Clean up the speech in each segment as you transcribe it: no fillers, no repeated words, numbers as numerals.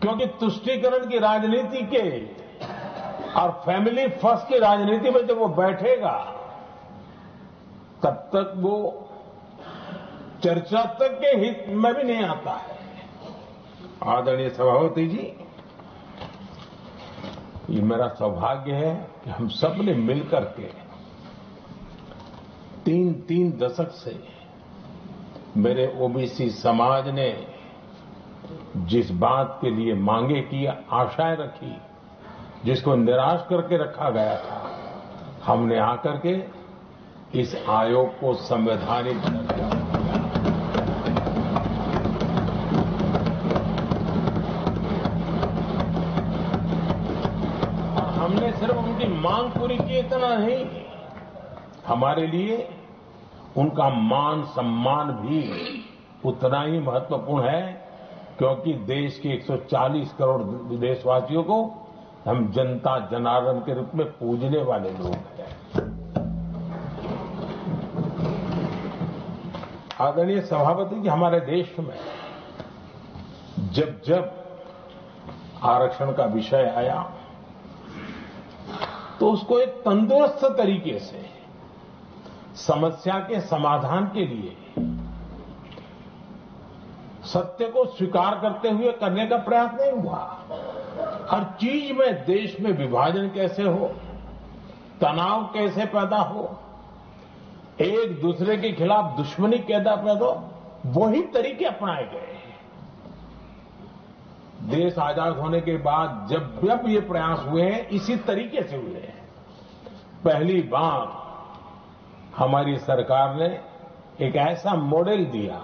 क्योंकि तुष्टीकरण की राजनीति के और फैमिली फर्स्ट की राजनीति में जब वो बैठेगा तब तक वो चर्चा तक के हित में भी नहीं आता है। आदरणीय सभापति जी, ये मेरा सौभाग्य है कि हम सब ने मिलकर के 3 दशक से मेरे ओबीसी समाज ने जिस बात के लिए मांगे की, आशाएं रखी, जिसको निराश करके रखा गया था, हमने आकर के इस आयोग को संवैधानिक दर्जा दिया। और हमने सिर्फ उनकी मांग पूरी की इतना नहीं, हमारे लिए उनका मान सम्मान भी उतना ही महत्वपूर्ण है, क्योंकि देश के 140 करोड़ देशवासियों को हम जनता जनार्दन के रूप में पूजने वाले लोग हैं। आदरणीय सभापति जी, हमारे देश में जब जब आरक्षण का विषय आया तो उसको एक तंदुरुस्त तरीके से समस्या के समाधान के लिए सत्य को स्वीकार करते हुए करने का प्रयास नहीं हुआ। हर चीज में देश में विभाजन कैसे हो, तनाव कैसे पैदा हो, एक दूसरे के खिलाफ दुश्मनी कैसे पैदा हो, वही तरीके अपनाए गए। देश आजाद होने के बाद जब जब ये प्रयास हुए हैं, इसी तरीके से हुए हैं। पहली बार हमारी सरकार ने एक ऐसा मॉडल दिया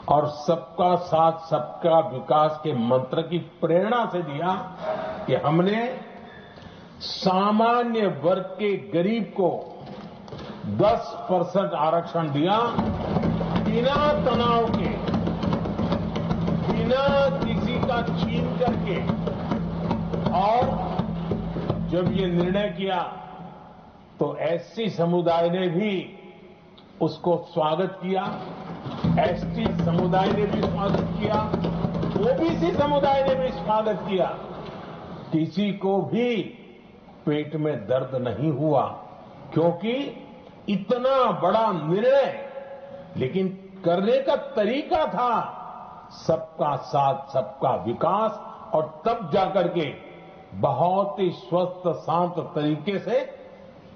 और सबका साथ सबका विकास के मंत्र की प्रेरणा से दिया कि हमने सामान्य वर्ग के गरीब को 10% आरक्षण दिया, बिना तनाव के, बिना किसी का छीन करके। और जब ये निर्णय किया तो एससी समुदाय ने भी उसको स्वागत किया, एसटी समुदाय ने भी स्वागत किया, ओबीसी समुदाय ने भी स्वागत किया। किसी को भी पेट में दर्द नहीं हुआ, क्योंकि इतना बड़ा निर्णय, लेकिन करने का तरीका था सबका साथ सबका विकास, और तब जाकर के बहुत ही स्वस्थ शांत तरीके से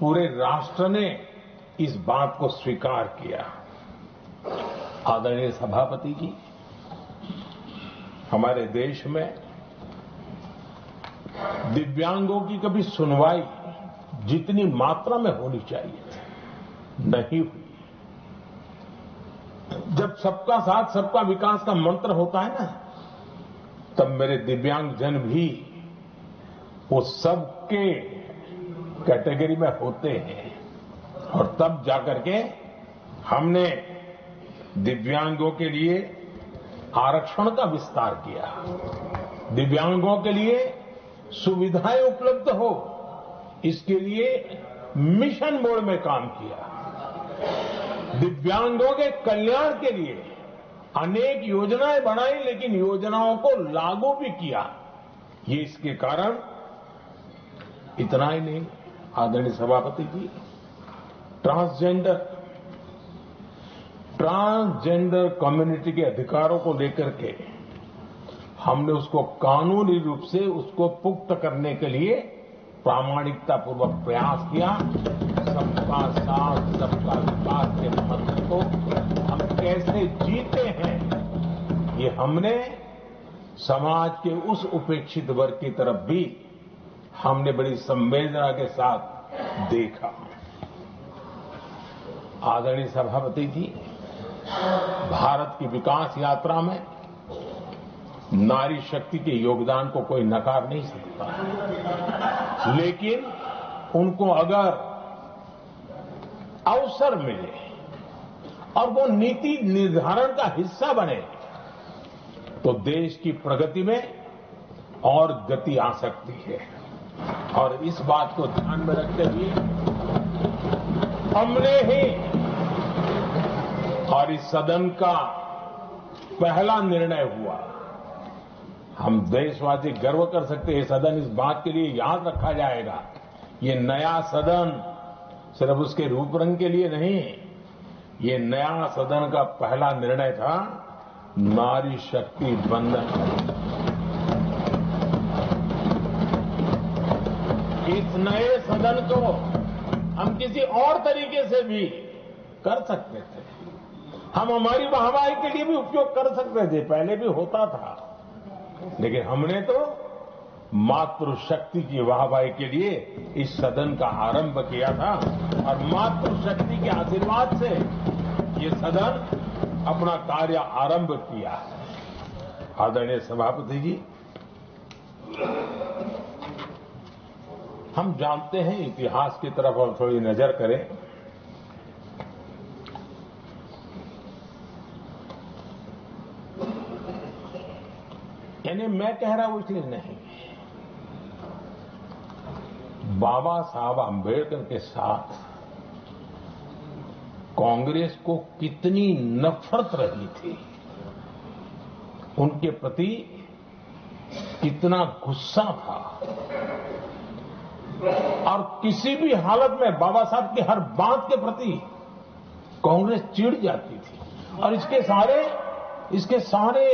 पूरे राष्ट्र ने इस बात को स्वीकार किया। आदरणीय सभापति जी, हमारे देश में दिव्यांगों की कभी सुनवाई जितनी मात्रा में होनी चाहिए नहीं हुई। जब सबका साथ सबका विकास का मंत्र होता है ना, तब मेरे दिव्यांगजन भी वो सबके कैटेगरी में होते हैं, और तब जाकर के हमने दिव्यांगों के लिए आरक्षण का विस्तार किया, दिव्यांगों के लिए सुविधाएं उपलब्ध हो, इसके लिए मिशन मोड में काम किया। दिव्यांगों के कल्याण के लिए अनेक योजनाएं बनाई, लेकिन योजनाओं को लागू भी किया। ये इसके कारण इतना ही नहीं, आदरणीय सभापति जी, ट्रांसजेंडर कम्युनिटी के अधिकारों को लेकर के हमने उसको कानूनी रूप से उसको पुख्त करने के लिए प्रामाणिकता पूर्वक प्रयास किया। सबका साथ सबका विकास के मंत्र को हम कैसे जीते हैं, ये हमने समाज के उस उपेक्षित वर्ग की तरफ भी हमने बड़ी संवेदना के साथ देखा। आदरणीय सभापति जी, भारत की विकास यात्रा में नारी शक्ति के योगदान को कोई नकार नहीं सकता, लेकिन उनको अगर अवसर मिले और वो नीति निर्धारण का हिस्सा बने तो देश की प्रगति में और गति आ सकती है। और इस बात को ध्यान में रखते हुए हमने ही और इस सदन का पहला निर्णय हुआ हम देशवासी गर्व कर सकते हैं। ये सदन इस बात के लिए याद रखा जाएगा, ये नया सदन सिर्फ उसके रूप रंग के लिए नहीं, ये नया सदन का पहला निर्णय था नारी शक्ति वंदन। इस नए सदन को हम किसी और तरीके से भी कर सकते थे, हम हमारी वाहवाही के लिए भी उपयोग कर सकते थे, पहले भी होता था, लेकिन हमने तो मातृशक्ति की वाहवाही के लिए इस सदन का आरंभ किया था और मातृशक्ति के आशीर्वाद से ये सदन अपना कार्य आरंभ किया है। आदरणीय सभापति जी, हम जानते हैं, इतिहास की तरफ हम थोड़ी नजर करें, यानी मैं कह रहा हूं इसलिए नहीं, बाबा साहब आंबेडकर के साथ कांग्रेस को कितनी नफरत रही थी, उनके प्रति कितना गुस्सा था और किसी भी हालत में बाबा साहब की हर बात के प्रति कांग्रेस चिढ़ जाती थी और इसके सारे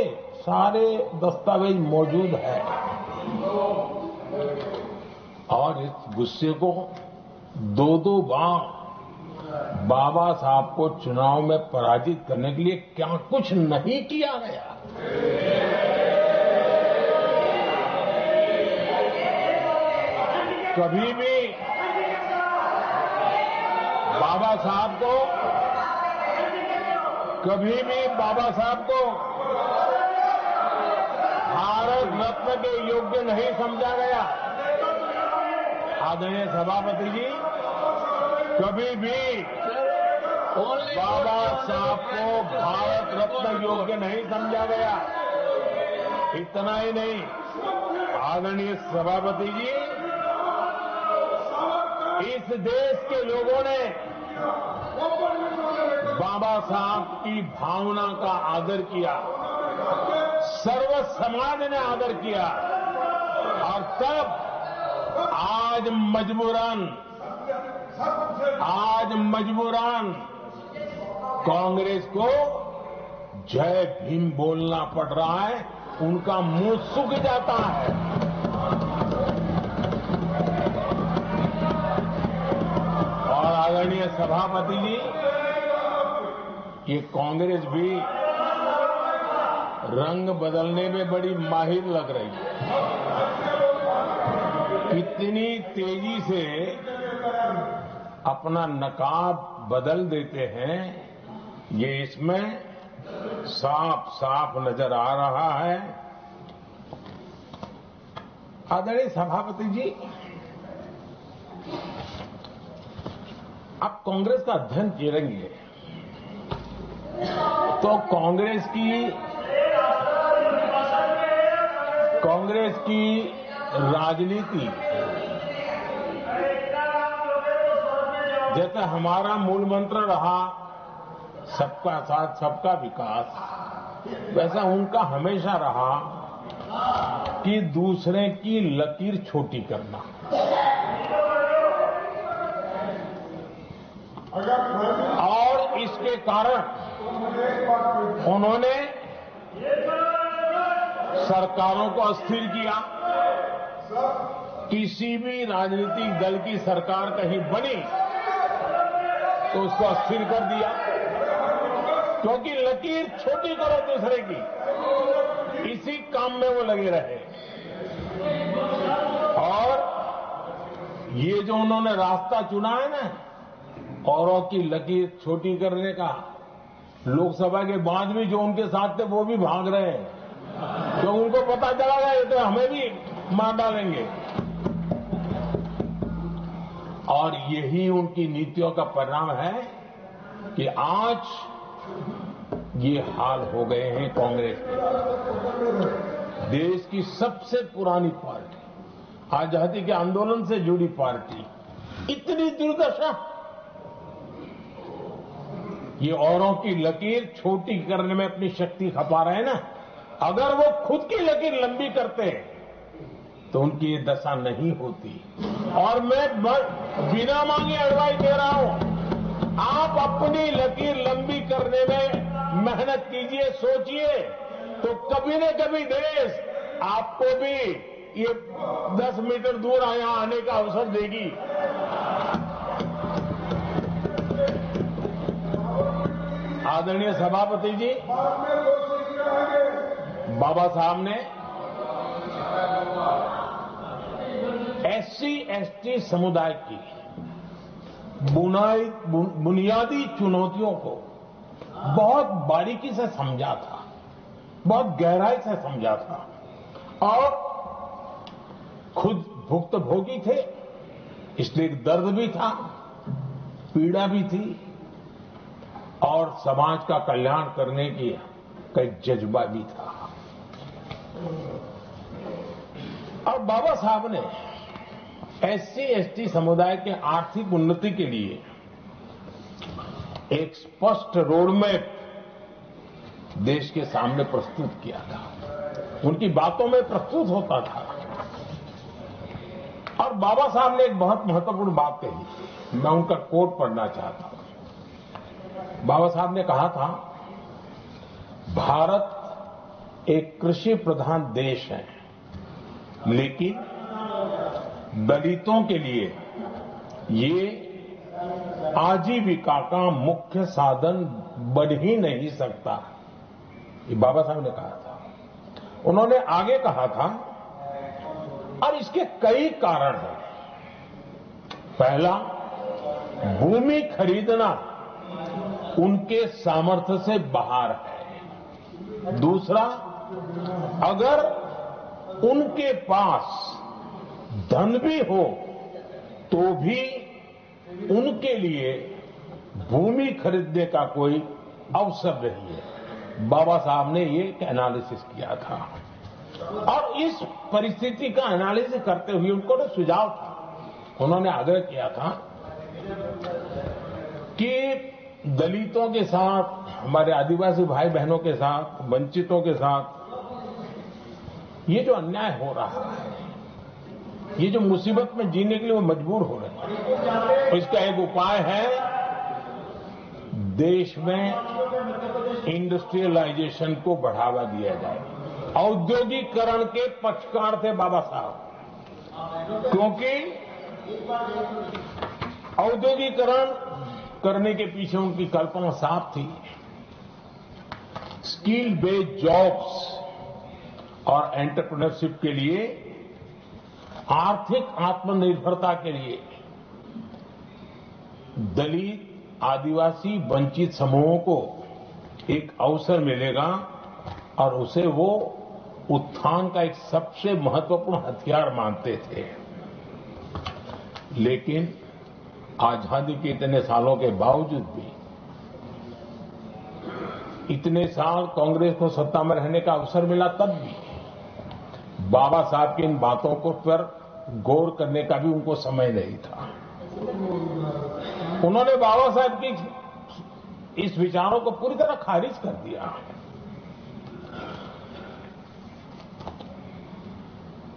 दस्तावेज मौजूद है और इस गुस्से को दो बार बाबा साहब को चुनाव में पराजित करने के लिए क्या कुछ नहीं किया गया। कभी भी बाबा साहब को भारत रत्न के योग्य नहीं समझा गया। आदरणीय सभापति जी, कभी भी बाबा साहब को भारत रत्न योग्य नहीं समझा गया। इतना ही नहीं, आदरणीय सभापति जी, इस देश के लोगों ने बाबा साहब की भावना का आदर किया, सर्व समाज ने आदर किया और तब आज मजबूरन कांग्रेस को जय भीम बोलना पड़ रहा है, उनका मुंह सूख जाता है। और आदरणीय सभापति जी, ये कांग्रेस भी रंग बदलने में बड़ी माहिर लग रही है। कितनी तेजी से अपना नकाब बदल देते हैं, ये इसमें साफ साफ नजर आ रहा है। आदरणीय सभापति जी, आप कांग्रेस का अध्ययन करेंगे तो कांग्रेस की राजनीति, जैसे हमारा मूल मंत्र रहा सबका साथ सबका विकास, वैसा उनका हमेशा रहा कि दूसरे की लकीर छोटी करना। और इसके कारण उन्होंने सरकारों को अस्थिर किया। किसी भी राजनीतिक दल की सरकार कहीं बनी तो उसको अस्थिर कर दिया, क्योंकि लकीर छोटी करो दूसरे की, इसी काम में वो लगे रहे। और ये जो उन्होंने रास्ता चुना है ना, औरों की लकीर छोटी करने का, लोकसभा के बाद भी जो उनके साथ थे वो भी भाग रहे हैं, तो उनको पता चला गया ये तो हमें भी मार डालेंगे। और यही उनकी नीतियों का परिणाम है कि आज ये हाल हो गए हैं कांग्रेस के। देश की सबसे पुरानी पार्टी, आजादी के आंदोलन से जुड़ी पार्टी, इतनी दुर्दशा। ये औरों की लकीर छोटी करने में अपनी शक्ति खपा रहे हैं ना, अगर वो खुद की लकीर लंबी करते तो उनकी ये दशा नहीं होती। और मैं बिना मांगे एडवाइस दे रहा हूं, आप अपनी लकीर लंबी करने में मेहनत कीजिए, सोचिए, तो कभी न कभी देश आपको भी ये 10 मीटर दूर यहां आने का अवसर देगी। आदरणीय सभापति जी, बाबा साहब ने एससी एसटी समुदाय की बुनियादी चुनौतियों को बहुत बारीकी से समझा था, बहुत गहराई से समझा था और खुद भुक्तभोगी थे, इसलिए दर्द भी था, पीड़ा भी थी और समाज का कल्याण करने की का एक जज्बा भी था। और बाबा साहब ने एससी एसटी समुदाय के आर्थिक उन्नति के लिए एक स्पष्ट रोडमैप देश के सामने प्रस्तुत किया था, उनकी बातों में प्रस्तुत होता था। और बाबा साहब ने एक बहुत महत्वपूर्ण बात कही, मैं उनका कोट पढ़ना चाहता हूं। बाबा साहब ने कहा था, भारत एक कृषि प्रधान देश है, लेकिन दलितों के लिए ये आजीविका का मुख्य साधन बन ही नहीं सकता, ये बाबा साहब ने कहा था। उन्होंने आगे कहा था, और इसके कई कारण हैं। पहला, भूमि खरीदना उनके सामर्थ्य से बाहर है। दूसरा, अगर उनके पास धन भी हो तो भी उनके लिए भूमि खरीदने का कोई अवसर नहीं है। बाबा साहब ने ये एक एनालिसिस किया था और इस परिस्थिति का एनालिसिस करते हुए उनको तो सुझाव था, उन्होंने आग्रह किया था कि दलितों के साथ, हमारे आदिवासी भाई बहनों के साथ, वंचितों के साथ ये जो अन्याय हो रहा है, ये जो मुसीबत में जीने के लिए वो मजबूर हो रहे हैं, तो इसका एक उपाय है, देश में इंडस्ट्रियलाइजेशन को बढ़ावा दिया जाए। औद्योगिकरण के पक्षकार थे बाबा साहब, क्योंकि औद्योगिकरण करने के पीछे उनकी कल्पना साफ थी। स्किल बेस्ड जॉब्स और एंटरप्रेन्योरशिप के लिए, आर्थिक आत्मनिर्भरता के लिए दलित, आदिवासी, वंचित समूहों को एक अवसर मिलेगा और उसे वो उत्थान का एक सबसे महत्वपूर्ण हथियार मानते थे। लेकिन आजादी के इतने सालों के बावजूद भी, इतने साल कांग्रेस को सत्ता में रहने का अवसर मिला, तब भी बाबा साहब की इन बातों को पर गौर करने का भी उनको समय नहीं था। उन्होंने बाबा साहब की इस विचारों को पूरी तरह खारिज कर दिया।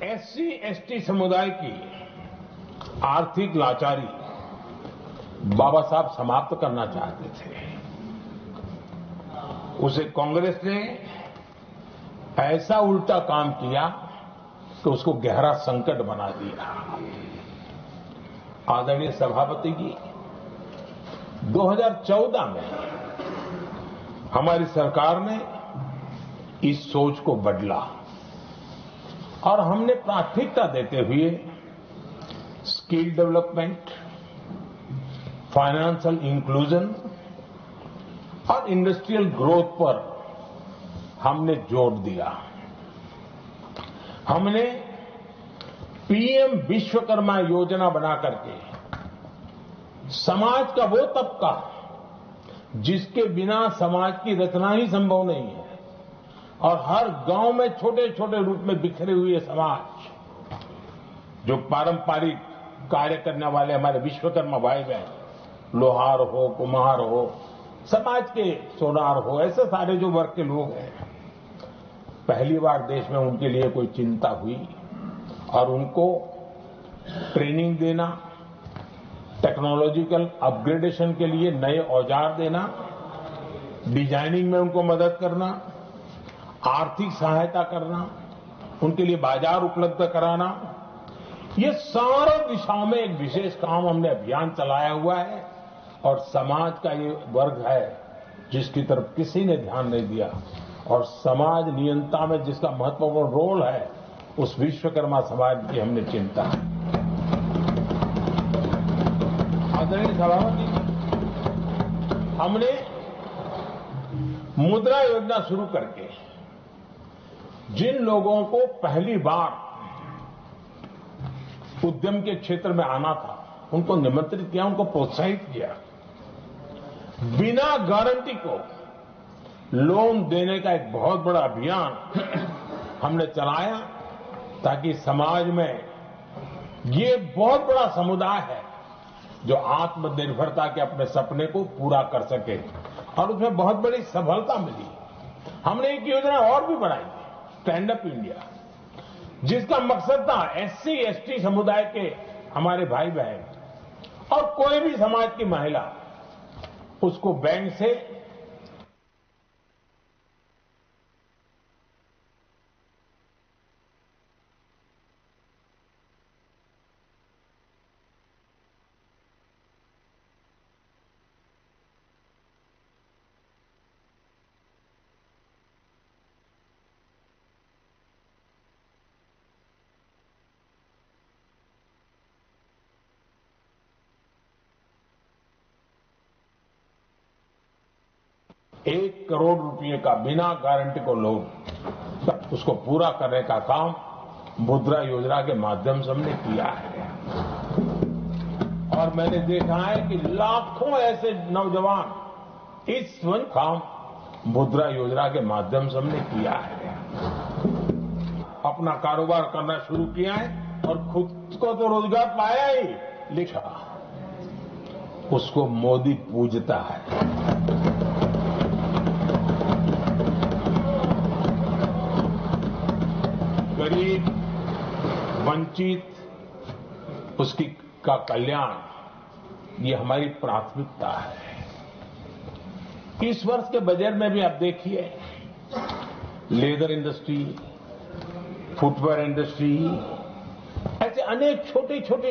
एससी एसटी समुदाय की आर्थिक लाचारी बाबा साहब समाप्त करना चाहते थे। उसे कांग्रेस ने ऐसा उल्टा काम किया कि उसको गहरा संकट बना दिया। आदरणीय सभापति जी, 2014 में हमारी सरकार ने इस सोच को बदला और हमने प्राथमिकता देते हुए स्किल डेवलपमेंट, फाइनेंशियल इंक्लूजन और इंडस्ट्रियल ग्रोथ पर हमने जोर दिया। हमने पीएम विश्वकर्मा योजना बना करके समाज का वो तबका जिसके बिना समाज की रचना ही संभव नहीं है, और हर गांव में छोटे छोटे रूप में बिखरे हुए समाज, जो पारंपरिक कार्य करने वाले हमारे विश्वकर्मा भाई बहन, लोहार हो, कुम्हार हो, समाज के सोनार हो, ऐसे सारे जो वर्ग के लोग हैं, पहली बार देश में उनके लिए कोई चिंता हुई और उनको ट्रेनिंग देना, टेक्नोलॉजिकल अपग्रेडेशन के लिए नए औजार देना, डिजाइनिंग में उनको मदद करना, आर्थिक सहायता करना, उनके लिए बाजार उपलब्ध कराना, ये सारे दिशाओं में एक विशेष काम हमने अभियान चलाया हुआ है और समाज का ये वर्ग है जिसकी तरफ किसी ने ध्यान नहीं दिया और समाज नियंत्रण में जिसका महत्वपूर्ण रोल है उस विश्वकर्मा समाज की हमने चिंता है। आदरणीय सभापति, हमने मुद्रा योजना शुरू करके जिन लोगों को पहली बार उद्यम के क्षेत्र में आना था उनको निमंत्रित किया, उनको प्रोत्साहित किया। बिना गारंटी को लोन देने का एक बहुत बड़ा अभियान हमने चलाया ताकि समाज में ये बहुत बड़ा समुदाय है जो आत्मनिर्भरता के अपने सपने को पूरा कर सके और उसमें बहुत बड़ी सफलता मिली। हमने एक योजना और भी बनाई, स्टैंड अप इंडिया, जिसका मकसद था एससी एसटी समुदाय के हमारे भाई बहन और कोई भी समाज की महिला उसको बैंक से ₹1 करोड़ का बिना गारंटी को लोन उसको पूरा करने का काम मुद्रा योजना के माध्यम से हमने किया है और मैंने देखा है कि लाखों ऐसे नौजवान इस काम मुद्रा योजना के माध्यम से हमने किया है, अपना कारोबार करना शुरू किया है और खुद को तो रोजगार पाया ही, लिखा उसको मोदी पूजता है। गरीब, वंचित, उसकी का कल्याण ये हमारी प्राथमिकता है। इस वर्ष के बजट में भी आप देखिए, लेदर इंडस्ट्री, फुटवेयर इंडस्ट्री, ऐसे अनेक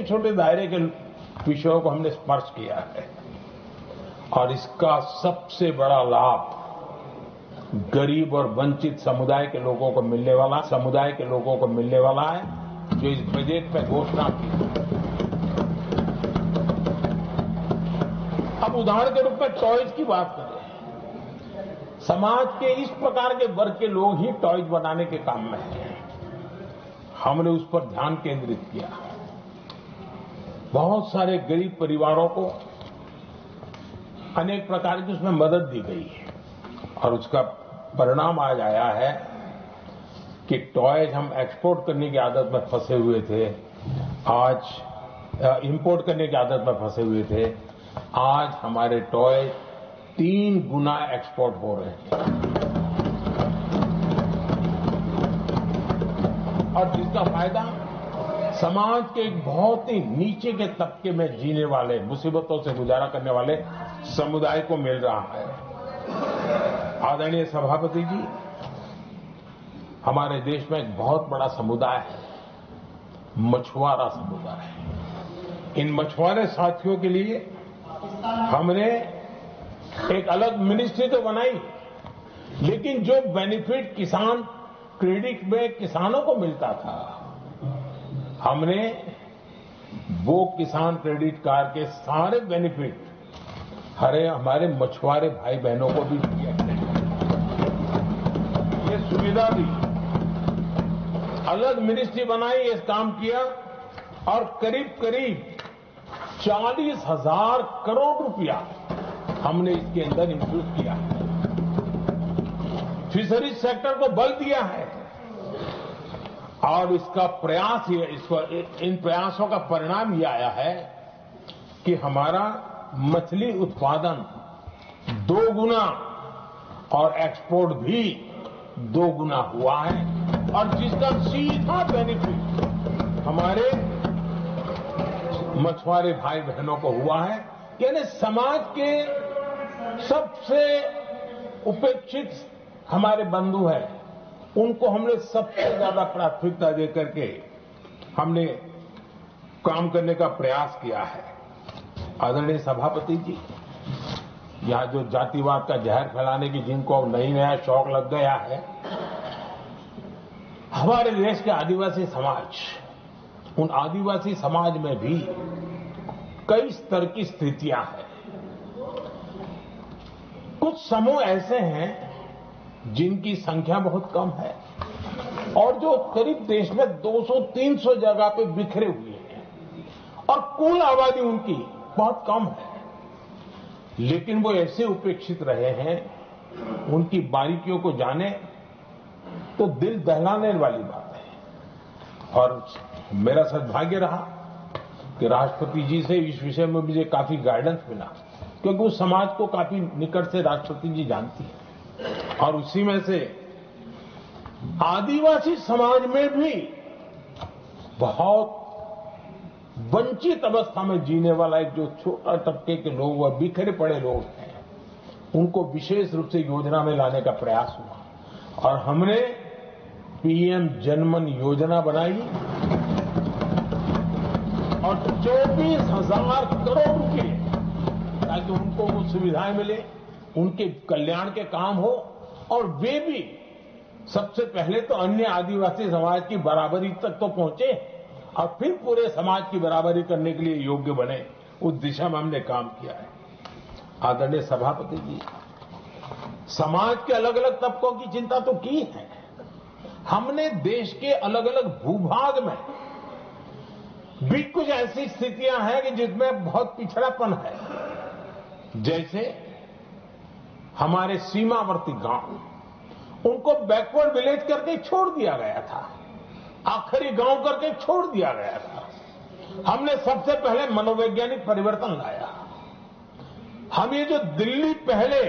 छोटे दायरे के विषयों को हमने स्पर्श किया है और इसका सबसे बड़ा लाभ गरीब और वंचित समुदाय के लोगों को मिलने वाला है जो इस बजट में घोषणा की। अब उदाहरण के रूप में टॉयज की बात करें, समाज के इस प्रकार के वर्ग के लोग ही टॉयज बनाने के काम में हैं। हमने उस पर ध्यान केंद्रित किया। बहुत सारे गरीब परिवारों को अनेक प्रकार की उसमें मदद दी गई है और उसका परिणाम आज आया है कि टॉयज हम एक्सपोर्ट करने की आदत में फंसे हुए थे, आज इंपोर्ट करने की आदत में फंसे हुए थे, आज हमारे टॉय 3 गुना एक्सपोर्ट हो रहे हैं और जिसका फायदा समाज के एक बहुत ही नीचे के तबके में जीने वाले, मुसीबतों से गुजारा करने वाले समुदाय को मिल रहा है। आदरणीय सभापति जी, हमारे देश में एक बहुत बड़ा समुदाय है, मछुआरा समुदाय। इन मछुआरे साथियों के लिए हमने एक अलग मिनिस्ट्री तो बनाई, लेकिन जो बेनिफिट किसान क्रेडिट में किसानों को मिलता था, हमने वो किसान क्रेडिट कार्ड के सारे बेनिफिट हमारे मछुआरे भाई बहनों को भी दिया। ये सुविधा दी, अलग मिनिस्ट्री बनाई, ये काम किया और करीब 40,000 करोड़ रुपया हमने इसके अंदर इंफ्यूज किया। फिशरीज सेक्टर को बल दिया है और इसका प्रयास इन प्रयासों का परिणाम ये आया है कि हमारा मछली उत्पादन 2 गुना और एक्सपोर्ट भी 2 गुना हुआ है और जिसका सीधा बेनिफिट हमारे मछुआरे भाई बहनों को हुआ है। यानी समाज के सबसे उपेक्षित हमारे बंधु हैं, उनको हमने सबसे ज्यादा प्राथमिकता देकर के हमने काम करने का प्रयास किया है। आदरणीय सभापति जी, यहां जो जातिवाद का जहर फैलाने की जिनको नया शौक लग गया है, हमारे देश के आदिवासी समाज, उन आदिवासी समाज में भी कई स्तर की स्थितियां हैं। कुछ समूह ऐसे हैं जिनकी संख्या बहुत कम है और जो करीब देश में 200-300 जगह पे बिखरे हुए हैं और कुल आबादी उनकी बहुत कम है, लेकिन वो ऐसे उपेक्षित रहे हैं, उनकी बारीकियों को जाने तो दिल दहलाने वाली बात है। और मेरा सद्भाग्य रहा कि राष्ट्रपति जी से इस विषय में मुझे काफी गाइडेंस मिला, क्योंकि उस समाज को काफी निकट से राष्ट्रपति जी जानती है और उसी में से आदिवासी समाज में भी बहुत वंचित अवस्था में जीने वाला एक जो छोटा तबके के लोग और बिखरे पड़े लोग हैं, उनको विशेष रूप से योजना में लाने का प्रयास हुआ और हमने पीएम जनमन योजना बनाई और 24,000 करोड़ रुपए ताकि उनको वो सुविधाएं मिले, उनके कल्याण के काम हो और वे भी सबसे पहले तो अन्य आदिवासी समाज की बराबरी तक तो पहुंचे और फिर पूरे समाज की बराबरी करने के लिए योग्य बने। उस दिशा में हमने काम किया है। आदरणीय सभापति जी, समाज के अलग अलग तबकों की चिंता तो की है। हमने देश के अलग अलग भूभाग में भी कुछ ऐसी स्थितियां हैं कि जिसमें बहुत पिछड़ापन है। जैसे हमारे सीमावर्ती गांव, उनको बैकवर्ड विलेज करके छोड़ दिया गया था, आखिरी गांव करके छोड़ दिया गया था। हमने सबसे पहले मनोवैज्ञानिक परिवर्तन लाया। हम ये जो दिल्ली पहले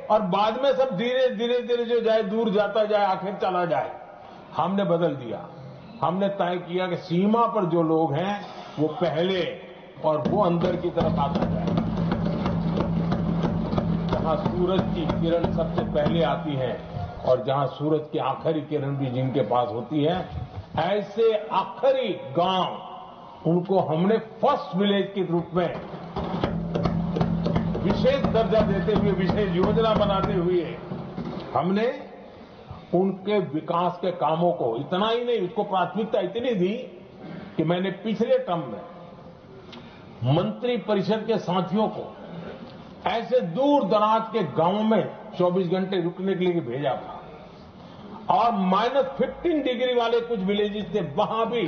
और बाद में सब धीरे धीरे जो जाए दूर जाता जाए आखिर चला जाए, हमने बदल दिया। हमने तय किया कि सीमा पर जो लोग हैं वो पहले और वो अंदर की तरफ आता जाए। जहां सूरज की किरण सबसे पहले आती है और जहां सूरज की आखिरी किरण भी जिनके पास होती है, ऐसे आखिरी गांव उनको हमने फर्स्ट विलेज के रूप में विशेष दर्जा देते हुए, विशेष योजना बनाते हुए हमने उनके विकास के कामों को इतना ही नहीं, उसको प्राथमिकता इतनी दी कि मैंने पिछले टर्म में मंत्री परिषद के साथियों को ऐसे दूर दराज के गांवों में 24 घंटे रुकने के लिए भेजा था और -15 डिग्री वाले कुछ विलेजेस थे, वहां भी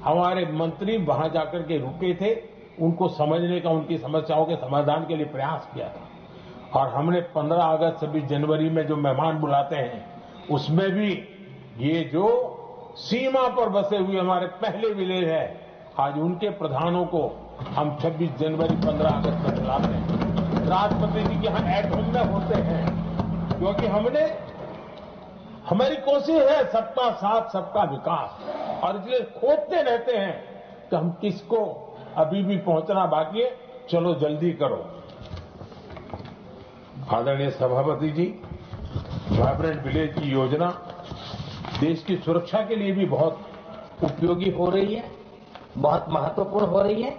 हमारे मंत्री वहां जाकर के रुके थे, उनको समझने का, उनकी समस्याओं के समाधान के लिए प्रयास किया था। और हमने 15 अगस्त 26 जनवरी में जो मेहमान बुलाते हैं, उसमें भी ये जो सीमा पर बसे हुए हमारे पहले विलेज है, आज उनके प्रधानों को हम 26 जनवरी 15 अगस्त में बुलाते हैं। राष्ट्रपति जी के यहां एट होम में होते हैं, क्योंकि हमारी कोशिश है सबका साथ सबका विकास, और इसलिए खोजते रहते हैं कि हम किसको अभी भी पहुंचना बाकी है, चलो जल्दी करो। आदरणीय सभापति जी, वाइब्रेंट विलेज की योजना देश की सुरक्षा के लिए भी बहुत उपयोगी हो रही है, बहुत महत्वपूर्ण हो रही है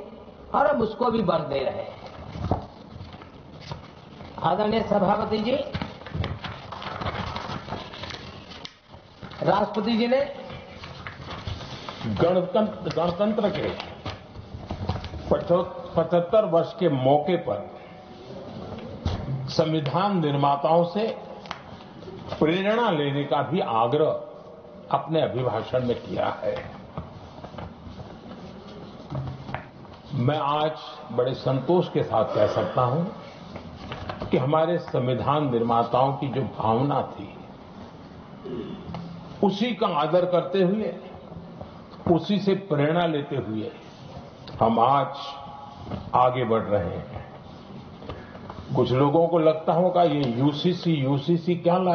और अब उसको भी बल दे रहे हैं। आदरणीय सभापति जी, राष्ट्रपति जी ने गणतंत्र के 75 वर्ष के मौके पर संविधान निर्माताओं से प्रेरणा लेने का भी आग्रह अपने अभिभाषण में किया है। मैं आज बड़े संतोष के साथ कह सकता हूं कि हमारे संविधान निर्माताओं की जो भावना थी, उसी का आदर करते हुए, उसी से प्रेरणा लेते हुए हम आज आगे बढ़ रहे हैं। कुछ लोगों को लगता होगा ये यूसीसी क्या